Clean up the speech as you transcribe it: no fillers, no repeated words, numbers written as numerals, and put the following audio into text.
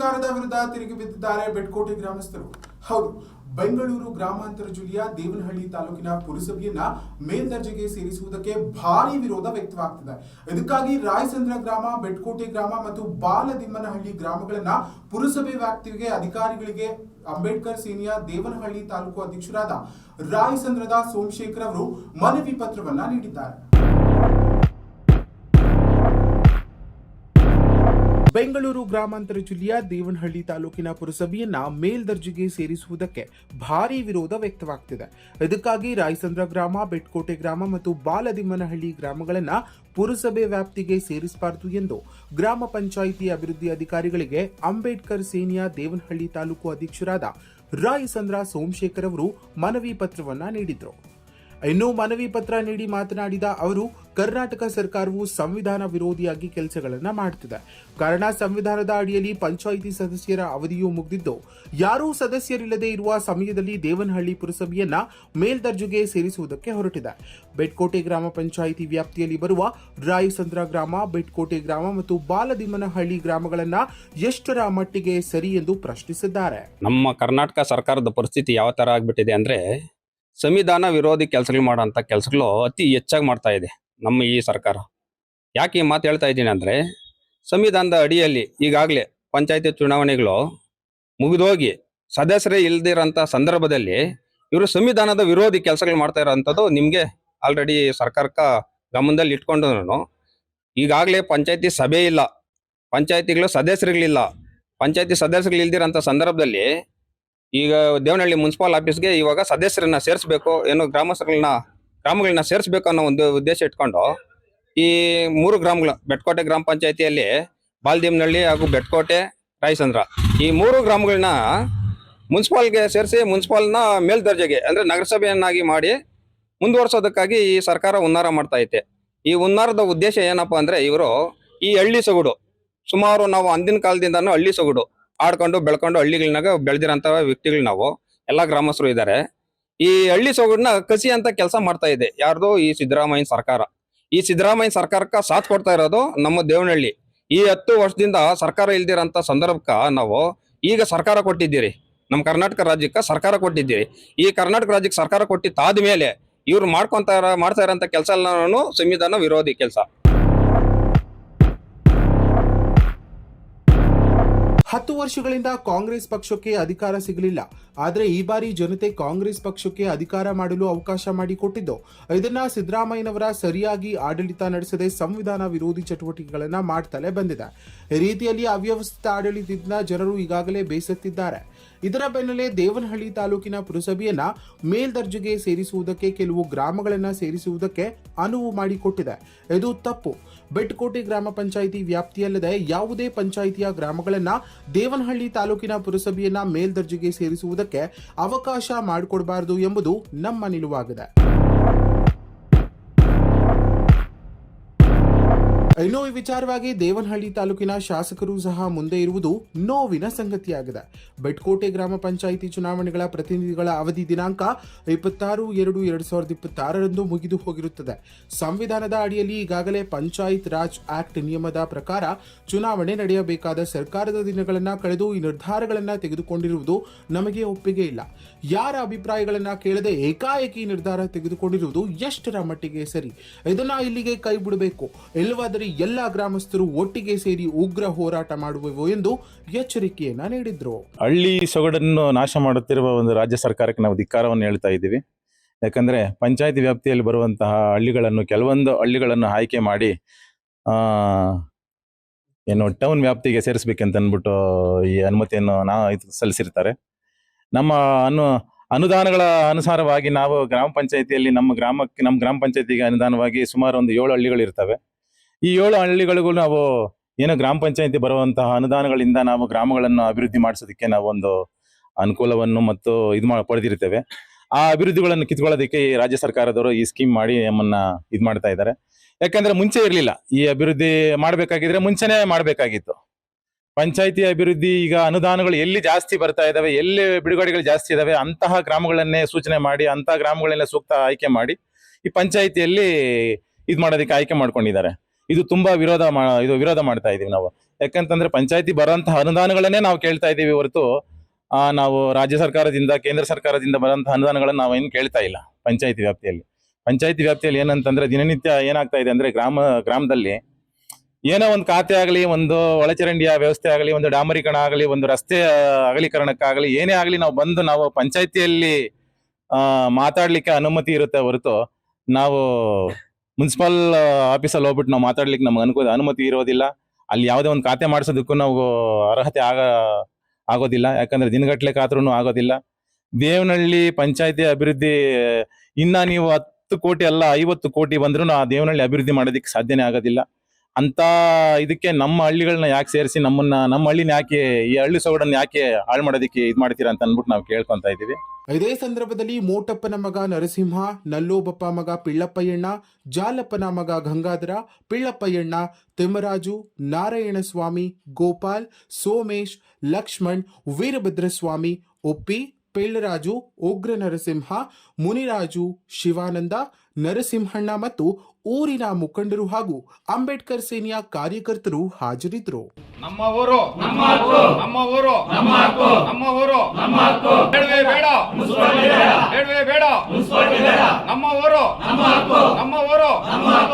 ಸರ್ಕಾರದ ವಿರುದ್ಧ ತಿರುಗಿ ಬಿದ್ದಿದ್ದಾರೆ ಬೆಟ್ಕೋಟೆ ಗ್ರಾಮಸ್ಥರು. ಹೌದು, ಬೆಂಗಳೂರು ಗ್ರಾಮಾಂತರ ಜಿಲ್ಲೆಯ ದೇವನಹಳ್ಳಿ ತಾಲೂಕಿನ ಪುರಸಭೆಯನ್ನ ಮೇಲ್ದರ್ಜೆಗೆ ಸೇರಿಸುವುದಕ್ಕೆ ಭಾರಿ ವಿರೋಧ ವ್ಯಕ್ತವಾಗ್ತಿದೆ. ಇದಕ್ಕಾಗಿ ರಾಯಸಂದ್ರ ಗ್ರಾಮ, ಬೆಟ್ಕೋಟೆ ಗ್ರಾಮ ಮತ್ತು ಬಾಲದಿಮ್ಮನಹಳ್ಳಿ ಗ್ರಾಮಗಳನ್ನ ಪುರಸಭೆ ವ್ಯಾಪ್ತಿಗೆ ಅಧಿಕಾರಿಗಳಿಗೆ ಅಂಬೇಡ್ಕರ್ ಸೇನೆಯ ದೇವನಹಳ್ಳಿ ತಾಲೂಕು ಅಧ್ಯಕ್ಷರಾದ ರಾಯಸಂದ್ರದ ಸೋಮಶೇಖರ್ ಅವರು ಮನವಿ ಪತ್ರವನ್ನ ನೀಡಿದ್ದಾರೆ. ಬೆಂಗಳೂರು ಗ್ರಾಮಾಂತರ ಜಿಲ್ಲೆಯ ದೇವನಹಳ್ಳಿ ತಾಲೂಕಿನ ಪುರಸಭೆಯನ್ನ ಮೇಲ್ದರ್ಜೆಗೆ ಸೇರಿಸುವುದಕ್ಕೆ ಭಾರೀ ವಿರೋಧ ವ್ಯಕ್ತವಾಗ್ತಿದೆ. ಇದಕ್ಕಾಗಿ ರಾಯಸಂದ್ರ ಗ್ರಾಮ, ಬೆಟ್ಕೋಟೆ ಗ್ರಾಮ ಮತ್ತು ಬಾಲದಿಮ್ಮನಹಳ್ಳಿ ಗ್ರಾಮಗಳನ್ನ ಪುರಸಭೆ ವ್ಯಾಪ್ತಿಗೆ ಸೇರಿಸಬಾರದು ಎಂದು ಗ್ರಾಮ ಪಂಚಾಯಿತಿ ಅಭಿವೃದ್ಧಿ ಅಧಿಕಾರಿಗಳಿಗೆ ಅಂಬೇಡ್ಕರ್ ಸೇನೆಯ ದೇವನಹಳ್ಳಿ ತಾಲೂಕು ಅಧ್ಯಕ್ಷರಾದ ರಾಯಸಂದ್ರ ಸೋಮಶೇಖರ್ ಅವರು ಮನವಿ ಪತ್ರವನ್ನ ನೀಡಿದರು. ಇನ್ನು ಮನವಿ ಪತ್ರ ನೀಡಿ ಮಾತನಾಡಿದ ಅವರು, ಕರ್ನಾಟಕ ಸರ್ಕಾರವು ಸಂವಿಧಾನ ವಿರೋಧಿಯಾಗಿ ಕೆಲಸಗಳನ್ನ ಮಾಡುತ್ತಿದೆ. ಕಾರಣ, ಸಂವಿಧಾನದ ಅಡಿಯಲ್ಲಿ ಪಂಚಾಯಿತಿ ಸದಸ್ಯರ ಅವಧಿಯೂ ಮುಗಿದಿದ್ದು, ಯಾರೂ ಸದಸ್ಯರಿಲ್ಲದೆ ಇರುವ ಸಮಯದಲ್ಲಿ ದೇವನಹಳ್ಳಿ ಪುರಸಭೆಯನ್ನ ಮೇಲ್ದರ್ಜೆಗೆ ಸೇರಿಸುವುದಕ್ಕೆ ಹೊರಟಿದೆ. ಬೆಟ್ಕೋಟೆ ಗ್ರಾಮ ಪಂಚಾಯಿತಿ ವ್ಯಾಪ್ತಿಯಲ್ಲಿ ಬರುವ ರಾಯಸಂದ್ರ ಗ್ರಾಮ, ಬೆಟ್ಕೋಟೆ ಗ್ರಾಮ ಮತ್ತು ಬಾಲದಿಮ್ಮನಹಳ್ಳಿ ಗ್ರಾಮಗಳನ್ನ ಎಷ್ಟರ ಮಟ್ಟಿಗೆ ಸರಿ ಎಂದು ಪ್ರಶ್ನಿಸಿದ್ದಾರೆ. ನಮ್ಮ ಕರ್ನಾಟಕ ಸರ್ಕಾರದ ಪರಿಸ್ಥಿತಿ ಯಾವ ತರ ಆಗ್ಬಿಟ್ಟಿದೆ ಅಂದ್ರೆ, ಸಂವಿಧಾನ ವಿರೋಧಿ ಕೆಲಸಗಳು ಮಾಡೋಂಥ ಕೆಲಸಗಳು ಅತಿ ಹೆಚ್ಚಾಗಿ ಮಾಡ್ತಾ ಇದೆ ನಮ್ಮ ಈ ಸರ್ಕಾರ. ಯಾಕೆ ಈ ಮಾತು ಹೇಳ್ತಾ ಇದ್ದೀನಿ ಅಂದರೆ, ಸಂವಿಧಾನದ ಅಡಿಯಲ್ಲಿ ಈಗಾಗಲೇ ಪಂಚಾಯತಿ ಚುನಾವಣೆಗಳು ಮುಗಿದೋಗಿ ಸದಸ್ಯರೇ ಇಲ್ದಿರೋಂಥ ಸಂದರ್ಭದಲ್ಲಿ ಇವರು ಸಂವಿಧಾನದ ವಿರೋಧಿ ಕೆಲಸಗಳು ಮಾಡ್ತಾ ಇರೋವಂಥದ್ದು ನಿಮಗೆ ಆಲ್ರೆಡಿ ಸರ್ಕಾರಕ್ಕೆ ಗಮನದಲ್ಲಿ ಇಟ್ಕೊಂಡು, ಈಗಾಗಲೇ ಪಂಚಾಯತಿ ಸಭೆ ಇಲ್ಲ, ಪಂಚಾಯತಿಗಳು ಸದಸ್ಯರುಗಳಿಲ್ಲ, ಪಂಚಾಯತಿ ಸದಸ್ಯರುಗಳು ಇಲ್ದಿರೋಂಥ ಸಂದರ್ಭದಲ್ಲಿ ಈಗ ದೇವನಹಳ್ಳಿ ಮುನ್ಸಿಪಲ್ ಆಫೀಸ್ಗೆ ಇವಾಗ ಸದಸ್ಯರನ್ನ ಸೇರಿಸಬೇಕು, ಏನು ಗ್ರಾಮಗಳನ್ನ ಸೇರಿಸಬೇಕು ಅನ್ನೋ ಒಂದು ಉದ್ದೇಶ ಇಟ್ಕೊಂಡು ಈ 3 ಗ್ರಾಮಗಳು, ಬೆಟ್ಕೋಟೆ ಗ್ರಾಮ ಪಂಚಾಯತಿಯಲ್ಲಿ ಬಾಲದಿಮ್ಮನಹಳ್ಳಿ ಹಾಗೂ ಬೆಟ್ಕೋಟೆ, ರಾಯಸಂದ್ರ, ಈ 3 ಗ್ರಾಮಗಳನ್ನ ಮುನ್ಸಿಪಾಲ್ಗೆ ಸೇರಿಸಿ ಮುನ್ಸಿಪಾಲ್ನ ಮೇಲ್ದರ್ಜೆಗೆ ಅಂದ್ರೆ ನಗರಸಭೆಯನ್ನಾಗಿ ಮಾಡಿ ಮುಂದುವರ್ಸೋದಕ್ಕಾಗಿ ಈ ಸರ್ಕಾರ ಹುನ್ನಾರ ಮಾಡ್ತಾ ಐತೆ. ಈ ಹುನ್ನಾರದ ಉದ್ದೇಶ ಏನಪ್ಪಾ ಅಂದ್ರೆ, ಇವರು ಈ ಹಳ್ಳಿ ಸೊಗಡು, ಸುಮಾರು ನಾವು ಅಂದಿನ ಕಾಲದಿಂದನೂ ಹಳ್ಳಿ ಸೊಗಡು ಆಡ್ಕೊಂಡು ಬೆಳ್ಕೊಂಡು ಹಳ್ಳಿಗಳನ್ನಾಗ ಬೆಳೆದಿರೋಂಥ ವ್ಯಕ್ತಿಗಳು ನಾವು ಎಲ್ಲ ಗ್ರಾಮಸ್ಥರು ಇದ್ದಾರೆ. ಈ ಹಳ್ಳಿ ಸೊಗಡನ್ನ ಕಸಿ ಅಂತ ಕೆಲಸ ಮಾಡ್ತಾ ಇದೆ ಯಾರ್ದು? ಈ ಸಿದ್ದರಾಮಯ್ಯ ಸರ್ಕಾರ. ಈ ಸಿದ್ದರಾಮಯ್ಯ ಸರ್ಕಾರಕ್ಕೆ ಸಾಥ್ ಕೊಡ್ತಾ ಇರೋದು ನಮ್ಮ ದೇವನಹಳ್ಳಿ. ಈ 10 ವರ್ಷದಿಂದ ಸರ್ಕಾರ ಇಲ್ದಿರೋಂಥ ಸಂದರ್ಭಕ್ಕೆ ನಾವು ಈಗ ಸರ್ಕಾರ ಕೊಟ್ಟಿದ್ದೀರಿ, ನಮ್ಮ ಕರ್ನಾಟಕ ರಾಜ್ಯಕ್ಕೆ ಸರ್ಕಾರ ಕೊಟ್ಟಿದ್ದೀರಿ. ಈ ಕರ್ನಾಟಕ ರಾಜ್ಯಕ್ಕೆ ಸರ್ಕಾರ ಕೊಟ್ಟಿದ್ದಾದ ಮೇಲೆ ಇವ್ರು ಮಾಡ್ತಾ ಇರೋಂಥ ಕೆಲಸ ಎಲ್ಲಾನು ಸಂವಿಧಾನ ವಿರೋಧಿ ಕೆಲಸ. 10 ವರ್ಷಗಳಿಂದ ಕಾಂಗ್ರೆಸ್ ಪಕ್ಷಕ್ಕೆ ಅಧಿಕಾರ ಸಿಗಲಿಲ್ಲ. ಆದರೆ ಈ ಬಾರಿ ಜನತೆ ಕಾಂಗ್ರೆಸ್ ಪಕ್ಷಕ್ಕೆ ಅಧಿಕಾರ ಮಾಡಲು ಅವಕಾಶ ಮಾಡಿಕೊಟ್ಟಿದ್ದು, ಇದನ್ನ ಸಿದ್ದರಾಮಯ್ಯನವರ ಸರಿಯಾಗಿ ಆಡಳಿತ ನಡೆಸದೆ ಸಂವಿಧಾನ ವಿರೋಧಿ ಚಟುವಟಿಕೆಗಳನ್ನ ಮಾಡ್ತಲೇ ಬಂದಿದೆ. ಈ ರೀತಿಯಲ್ಲಿ ಅವ್ಯವಸ್ಥಿತ ಆಡಳಿತದಿಂದ ಜನರು ಈಗಾಗಲೇ ಬೇಸತ್ತಿದ್ದಾರೆ. ಇದರ ಬೆನ್ನಲ್ಲೇ ದೇವನಹಳ್ಳಿ ತಾಲೂಕಿನ ಪುರಸಭೆಯನ್ನ ಮೇಲ್ದರ್ಜೆಗೆ ಸೇರಿಸುವುದಕ್ಕೆ ಕೆಲವು ಗ್ರಾಮಗಳನ್ನ ಸೇರಿಸುವುದಕ್ಕೆ ಅನುವು ಮಾಡಿಕೊಟ್ಟಿದೆ. ಇದು ತಪ್ಪು. ಬೆಟ್ಕೋಟೆ ಗ್ರಾಮ ಪಂಚಾಯಿತಿ ವ್ಯಾಪ್ತಿಯಲ್ಲದೆ ಯಾವುದೇ ಪಂಚಾಯಿತಿಯ ಗ್ರಾಮಗಳನ್ನ ದೇವನಹಳ್ಳಿ ತಾಲೂಕಿನ ಪುರಸಭೆಯನ್ನ ಮೇಲ್ದರ್ಜೆಗೆ ಸೇರಿಸುವುದಕ್ಕೆ ಅವಕಾಶ ಮಾಡಿಕೊಡಬಾರದು ಎಂಬುದು ನಮ್ಮ ನಿಲುವಾಗಿದೆ. ಇನ್ನು ಈ ವಿಚಾರವಾಗಿ ದೇವನಹಳ್ಳಿ ತಾಲೂಕಿನ ಶಾಸಕರು ಸಹ ಮುಂದೆ ಇರುವುದು ನೋವಿನ ಸಂಗತಿಯಾಗಿದೆ. ಬೆಟ್ಕೋಟೆ ಗ್ರಾಮ ಪಂಚಾಯಿತಿ ಚುನಾವಣೆಗಳ ಪ್ರತಿನಿಧಿಗಳ ಅವಧಿ ದಿನಾಂಕ 26/2/2026 ಮುಗಿದು ಹೋಗಿರುತ್ತದೆ. ಸಂವಿಧಾನದ ಅಡಿಯಲ್ಲಿ ಈಗಾಗಲೇ ಪಂಚಾಯತ್ ರಾಜ್ ಆಕ್ಟ್ ನಿಯಮದ ಪ್ರಕಾರ ಚುನಾವಣೆ ನಡೆಯಬೇಕಾದ ಸರ್ಕಾರದ ದಿನಗಳನ್ನ ಕಳೆದು ಈ ನಿರ್ಧಾರಗಳನ್ನ ತೆಗೆದುಕೊಂಡಿರುವುದು ನಮಗೆ ಒಪ್ಪಿಗೆ ಇಲ್ಲ. ಯಾರ ಅಭಿಪ್ರಾಯಗಳನ್ನ ಕೇಳದೆ ಏಕಾಏಕಿ ನಿರ್ಧಾರ ತೆಗೆದುಕೊಂಡಿರುವುದು ಎಷ್ಟರ ಮಟ್ಟಿಗೆ ಸರಿ? ಇದನ್ನ ಇಲ್ಲಿಗೆ ಕೈ ಬಿಡಬೇಕು, ಇಲ್ಲವಾದರೆ ಎಲ್ಲ ಗ್ರಾಮಸ್ಥರು ಒಟ್ಟಿಗೆ ಸೇರಿ ಉಗ್ರ ಹೋರಾಟ ಮಾಡುವೆವು ಎಂದು ಎಚ್ಚರಿಕೆಯನ್ನ ನೀಡಿದ್ರು. ಹಳ್ಳಿ ಸೊಗಡನ್ನು ನಾಶ ಮಾಡುತ್ತಿರುವ ಒಂದು ರಾಜ್ಯ ಸರ್ಕಾರಕ್ಕೆ ನಾವು ಧಿಕ್ಕಾರವನ್ನು ಹೇಳ್ತಾ ಇದ್ದೀವಿ. ಯಾಕಂದ್ರೆ ಪಂಚಾಯತಿ ವ್ಯಾಪ್ತಿಯಲ್ಲಿ ಬರುವಂತಹ ಕೆಲವೊಂದು ಹಳ್ಳಿಗಳನ್ನು ಆಯ್ಕೆ ಮಾಡಿ ಏನು ಟೌನ್ ವ್ಯಾಪ್ತಿಗೆ ಸೇರಿಸಬೇಕಂತ ಅಂದ್ಬಿಟ್ಟು ಈ ಅನುಮತಿಯನ್ನು ಸಲ್ಲಿಸಿರ್ತಾರೆ. ನಮ್ಮ ಅನುದಾನಗಳ ಅನುಸಾರವಾಗಿ ನಾವು ಗ್ರಾಮ ಪಂಚಾಯತಿಯಲ್ಲಿ ನಮ್ಮ ಗ್ರಾಮ ಪಂಚಾಯತಿಗೆ ಅನುದಾನವಾಗಿ ಸುಮಾರು ಒಂದು 7 ಹಳ್ಳಿಗಳು ಇರ್ತವೆ. ಈ 7 ಹಳ್ಳಿಗಳಿಗೂ ನಾವು ಏನು ಗ್ರಾಮ ಪಂಚಾಯತಿ ಬರುವಂತಹ ಅನುದಾನಗಳಿಂದ ನಾವು ಗ್ರಾಮಗಳನ್ನು ಅಭಿವೃದ್ಧಿ ಮಾಡಿಸೋದಕ್ಕೆ ನಾವು ಒಂದು ಅನುಕೂಲವನ್ನು ಮತ್ತು ಪಡೆದಿರ್ತೇವೆ. ಆ ಅಭಿವೃದ್ಧಿಗಳನ್ನು ಕಿತ್ಕೊಳ್ಳೋದಕ್ಕೆ ಈ ರಾಜ್ಯ ಸರ್ಕಾರದವರು ಈ ಸ್ಕೀಮ್ ಮಾಡಿ ನಮ್ಮನ್ನ ಮಾಡ್ತಾ ಇದ್ದಾರೆ. ಯಾಕಂದ್ರೆ ಮುಂಚೆ ಇರಲಿಲ್ಲ. ಈ ಅಭಿವೃದ್ಧಿ ಮಾಡಬೇಕಾಗಿದ್ರೆ ಮುಂಚೆನೆ ಮಾಡಬೇಕಾಗಿತ್ತು. ಪಂಚಾಯತಿ ಅಭಿವೃದ್ಧಿ ಈಗ ಅನುದಾನಗಳು ಎಲ್ಲಿ ಜಾಸ್ತಿ ಬರ್ತಾ ಇದಾವೆ, ಎಲ್ಲಿ ಬಿಡುಗಡೆಗಳು ಜಾಸ್ತಿ ಇದಾವೆ ಅಂತಹ ಗ್ರಾಮಗಳನ್ನೇ ಸೂಚನೆ ಮಾಡಿ ಅಂತಹ ಗ್ರಾಮಗಳನ್ನೇ ಸೂಕ್ತ ಆಯ್ಕೆ ಮಾಡಿ ಈ ಪಂಚಾಯತಿಯಲ್ಲಿ ಮಾಡೋದಕ್ಕೆ ಆಯ್ಕೆ ಮಾಡ್ಕೊಂಡಿದ್ದಾರೆ. ಇದು ತುಂಬಾ ವಿರೋಧ ಮಾಡ್ತಾ ಇದೀವಿ ನಾವು. ಯಾಕಂತಂದ್ರೆ ಪಂಚಾಯತಿ ಬರೋಂತಹ ಅನುದಾನಗಳನ್ನೇ ನಾವು ಕೇಳ್ತಾ ಇದ್ದೀವಿ ಹೊರತು ನಾವು ರಾಜ್ಯ ಸರ್ಕಾರದಿಂದ ಕೇಂದ್ರ ಸರ್ಕಾರದಿಂದ ಬರೋಂತಹ ಅನುದಾನಗಳನ್ನು ನಾವೇನು ಕೇಳ್ತಾ ಇಲ್ಲ. ಪಂಚಾಯತಿ ವ್ಯಾಪ್ತಿಯಲ್ಲಿ ಏನಂತಂದ್ರೆ ದಿನನಿತ್ಯ ಏನಾಗ್ತಾ ಇದೆ ಅಂದ್ರೆ ಗ್ರಾಮದಲ್ಲಿ ಏನೋ ಒಂದು ಖಾತೆ ಆಗಲಿ, ಒಂದು ಒಳಚರಂಡಿಯ ವ್ಯವಸ್ಥೆ ಆಗಲಿ, ಒಂದು ಡಾಮರೀಕರಣ ಆಗಲಿ, ಒಂದು ರಸ್ತೆ ಅಗಲೀಕರಣಕ್ಕಾಗಲಿ, ಏನೇ ಆಗಲಿ ನಾವು ಪಂಚಾಯತಿಯಲ್ಲಿ ಮಾತಾಡ್ಲಿಕ್ಕೆ ಅನುಮತಿ ಇರುತ್ತೆ ಹೊರತು ನಾವು ಮುನ್ಸಿಪಲ್ ಆಫೀಸಲ್ಲಿ ಹೋಗ್ಬಿಟ್ಟು ನಾವು ಮಾತಾಡ್ಲಿಕ್ಕೆ ನಮ್ಗೆ ಅನುಮತಿ ಇರೋದಿಲ್ಲ. ಅಲ್ಲಿ ಯಾವುದೇ ಒಂದು ಖಾತೆ ಮಾಡಿಸೋದಕ್ಕೂ ನಾವು ಅರ್ಹತೆ ಆಗೋದಿಲ್ಲ. ಯಾಕಂದ್ರೆ ದಿನಗಟ್ಲೆ ಕಾದ್ರೂ ಆಗೋದಿಲ್ಲ. ದೇವನಹಳ್ಳಿ ಪಂಚಾಯತಿ ಅಭಿವೃದ್ಧಿ ಇನ್ನ ನೀವು 10 ಕೋಟಿ ಅಲ್ಲ 50 ಕೋಟಿ ಬಂದ್ರೂ ಆ ದೇವನಹಳ್ಳಿ ಅಭಿವೃದ್ಧಿ ಮಾಡೋದಕ್ಕೆ ಸಾಧ್ಯನೇ ಆಗೋದಿಲ್ಲ. ಅಂತ ಇದಕ್ಕೆ ನಮ್ಮ ಹಳ್ಳಿಗಳನ್ನ ಯಾಕೆ ಸೇರಿಸಿ ನಮ್ಮ ಹಳ್ಳಿನ ಯಾಕೆ, ಈ ಹಳ್ಳಿ ಸೊಗಡನ್ನ ಯಾಕೆ ಹಾಳು ಮಾಡೋದಕ್ಕೆ ಇದು ಮಾಡ್ತೀರಾ ಅಂತ ಅಂದ್ಬಿಟ್ಟು ನಾವು ಕೇಳ್ಕೊಂತ ಇದೀವಿ. ಇದೇ ಸಂದರ್ಭದಲ್ಲಿ ಮೋಟಪ್ಪನ ಮಗ ನರಸಿಂಹ, ನಲ್ಲೋಬಪ್ಪ ಮಗ ಪಿಳ್ಳಪ್ಪಯ್ಯಣ್ಣ, ಜಾಲಪ್ಪನ ಮಗ ಗಂಗಾಧರ, ಪಿಳ್ಳಪ್ಪಯ್ಯಣ್ಣ, ತಿಮ್ಮರಾಜು, ನಾರಾಯಣಸ್ವಾಮಿ, ಗೋಪಾಲ್, ಸೋಮೇಶ್, ಲಕ್ಷ್ಮಣ್, ವೀರಭದ್ರಸ್ವಾಮಿ, ಒಪ್ಪಿ, ಪಿಳ್ಳರಾಜು, ಉಗ್ರ ನರಸಿಂಹ, ಮುನಿರಾಜು, ಶಿವಾನಂದ, ನರಸಿಂಹಣ್ಣ ಮತ್ತು ಊರಿನ ಮುಖಂಡರು ಹಾಗೂ ಅಂಬೇಡ್ಕರ್ ಸೇನೆಯ ಕಾರ್ಯಕರ್ತರು ಹಾಜರಿದ್ದರು. ನಮ್ಮ ಊರು ನಮ್ಮ ಹಕ್ಕು, ನಮ್ಮ ಊರು ನಮ್ಮ ಹಕ್ಕು, ನಮ್ಮ ಊರು ನಮ್ಮ ಹಕ್ಕು. ಬೇಡವೇ ಬೇಡ ಬೇಡವೇ ಬೇಡ ನಮ್ಮ ಊರು ನಮ್ಮ ಹಕ್ಕು, ನಮ್ಮ ಊರು ನಮ್ಮ ಹಕ್ಕು.